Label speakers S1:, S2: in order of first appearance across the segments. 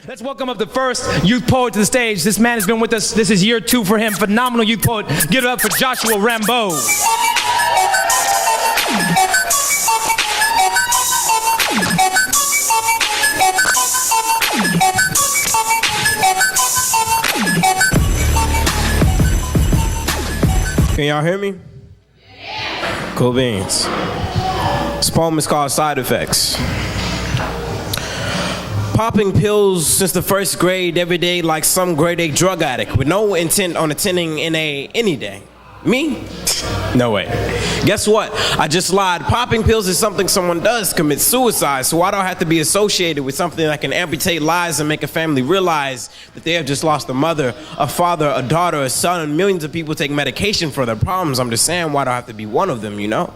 S1: Let's welcome up the first youth poet to the stage. This man has been with us. This is year 2 for him. Phenomenal youth poet. Give it up for Joshua Rambeau.
S2: Can y'all hear me? Yeah. Cool beans. This poem is called Side Effects. Popping pills since the first grade, every day like some grade A drug addict with no intent on attending NA any day. Me? No way. Guess what? I just lied. Popping pills is something someone does commit suicide, so I don't have to be associated with something that can amputate lives and make a family realize that they have just lost a mother, a father, a daughter, a son, and millions of people take medication for their problems. I'm just saying, why do I have to be one of them, you know?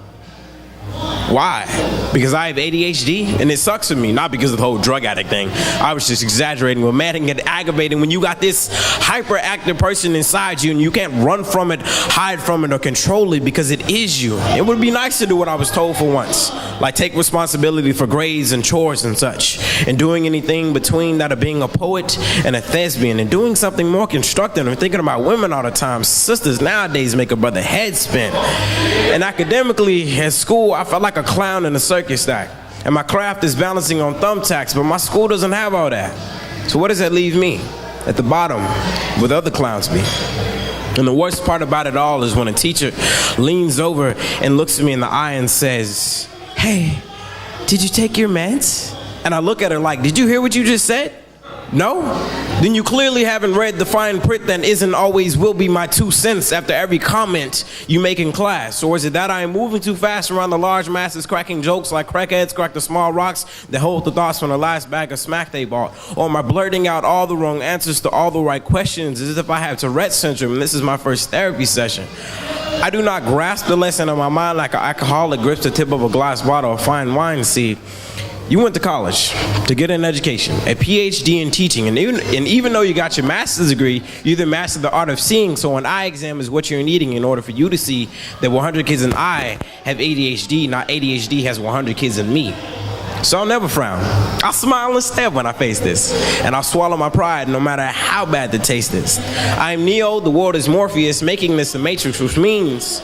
S2: Why? Because I have ADHD and it sucks for me, not because of the whole drug addict thing. I was just exaggerating, but man, it can get aggravating when you got this hyperactive person inside you and you can't run from it, hide from it, or control it because it is you. It would be nice to do what I was told for once, like take responsibility for grades and chores and such, and doing anything between that of being a poet and a thespian, and doing something more constructive and thinking about women all the time. Sisters nowadays make a brother head spin. And academically at school, I felt like a clown in a circus stack. And my craft is balancing on thumbtacks, but my school doesn't have all that. So what does that leave me? At the bottom, where the other clowns be. And the worst part about it all is when a teacher leans over and looks at me in the eye and says, "Hey, did you take your meds?" And I look at her like, "Did you hear what you just said? No? Then you clearly haven't read the fine print that isn't always will be my 2 cents after every comment you make in class. Or is it that I am moving too fast around the large masses, cracking jokes like crackheads crack the small rocks that hold the thoughts from the last bag of smack they bought? Or am I blurting out all the wrong answers to all the right questions as if I have Tourette's syndrome and this is my first therapy session? I do not grasp the lesson in my mind like an alcoholic grips the tip of a glass bottle of fine wine. See, you went to college to get an education, a PhD in teaching, and even though you got your master's degree, you either mastered the art of seeing, so an eye exam is what you're needing in order for you to see that 100 kids in I have ADHD, not ADHD has 100 kids in me. So I'll never frown. I'll smile instead when I face this, and I'll swallow my pride no matter how bad the taste is. I am Neo, the world is Morpheus, making this the Matrix, which means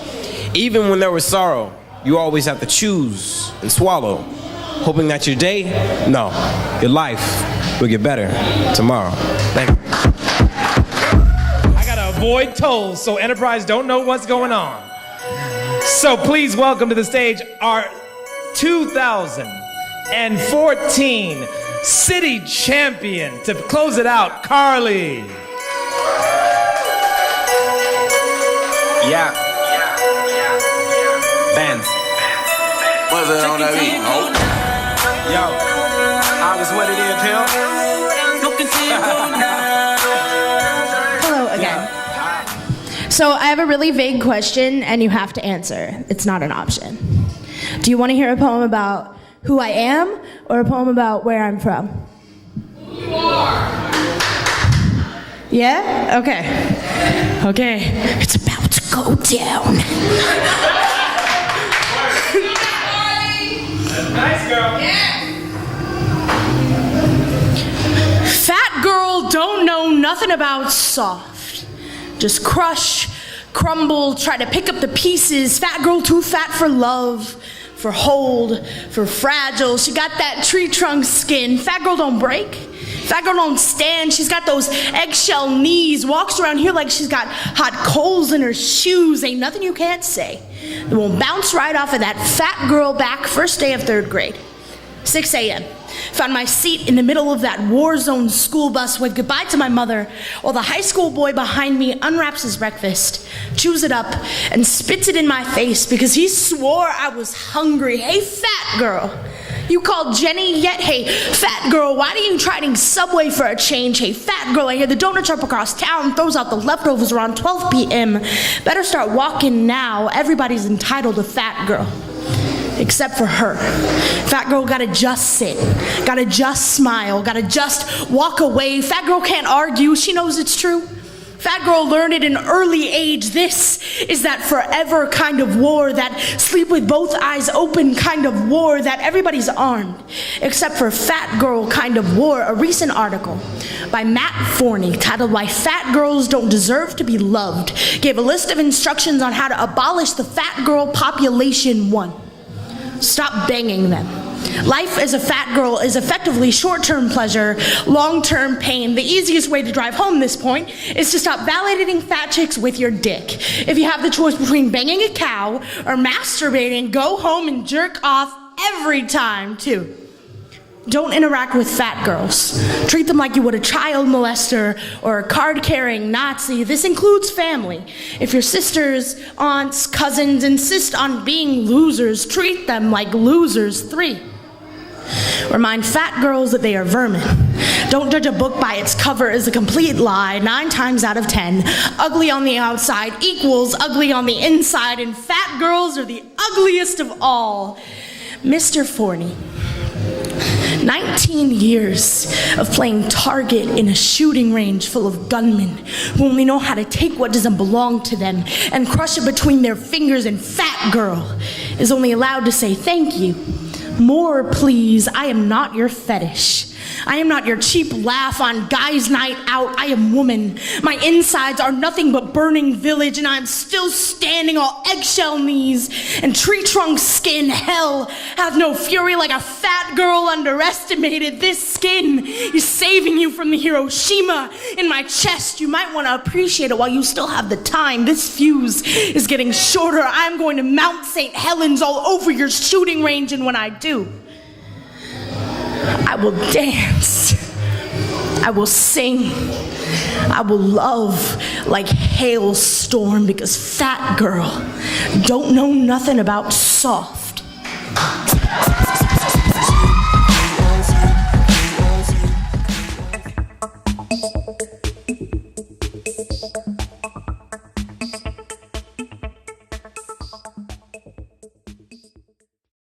S2: even when there was sorrow, you always have to choose and swallow, hoping that your day, no, your life will get better tomorrow. Thank you.
S1: I gotta avoid tolls so Enterprise don't know what's going on. So please welcome to the stage our 2014 city champion to close it out, Carly.
S3: Yeah. Bands. What's it on that beat? Oh. Yo, August, what it is, Pimp?
S4: Hello again. So I have a really vague question and you have to answer. It's not an option. Do you want to hear a poem about who I am or a poem about where I'm from? Who you are. Yeah? Okay. It's about to go down.
S1: Nice girl.
S4: Yeah. Fat girl don't know nothing about soft. Just crush, crumble, try to pick up the pieces. Fat girl too fat for love, for hold, for fragile. She got that tree trunk skin. Fat girl don't break. Fat girl don't stand. She's got those eggshell knees. Walks around here like she's got hot coals in her shoes. Ain't nothing you can't say. It won't bounce right off of that fat girl back first day of 3rd grade. 6 a.m. Found my seat in the middle of that war zone school bus, waved goodbye to my mother, while the high school boy behind me unwraps his breakfast, chews it up, and spits it in my face because he swore I was hungry. Hey, fat girl. You called Jenny yet? Hey, fat girl, why didn't you try eating Subway for a change? Hey, fat girl, I hear the donut shop across town throws out the leftovers around 12 p.m. Better start walking now. Everybody's entitled to fat girl. Except for her. Fat girl gotta just sit, gotta just smile, gotta just walk away. Fat girl can't argue, she knows it's true. Fat girl learned at an early age. This is that forever kind of war, that sleep with both eyes open kind of war, that everybody's armed, except for fat girl kind of war. A recent article by Matt Forney titled "Why Fat Girls Don't Deserve to Be Loved" gave a list of instructions on how to abolish the fat girl population. 1. Stop banging them. Life as a fat girl is effectively short-term pleasure, long-term pain. The easiest way to drive home this point is to stop validating fat chicks with your dick. If you have the choice between banging a cow or masturbating, go home and jerk off every time, too. Don't interact with fat girls. Treat them like you would a child molester or a card-carrying Nazi. This includes family. If your sisters, aunts, cousins insist on being losers, treat them like losers. 3. Remind fat girls that they are vermin. Don't judge a book by its cover as a complete lie. 9 times out of 10, ugly on the outside equals ugly on the inside, and fat girls are the ugliest of all. Mr. Forney, 19 years of playing target in a shooting range full of gunmen who only know how to take what doesn't belong to them and crush it between their fingers, and fat girl is only allowed to say thank you. More, please. I am not your fetish. I am not your cheap laugh on guys' night out. I am woman. My insides are nothing but burning village, and I'm still standing all eggshell knees and tree trunk skin. Hell hath no fury like a fat girl underestimated. This skin is saving you from the Hiroshima in my chest. You might want to appreciate it while you still have the time. This fuse is getting shorter. I'm going to Mount St. Helens all over your shooting range, and when I do, I will dance, I will sing, I will love like hailstorm, because fat girl don't know nothing about soft.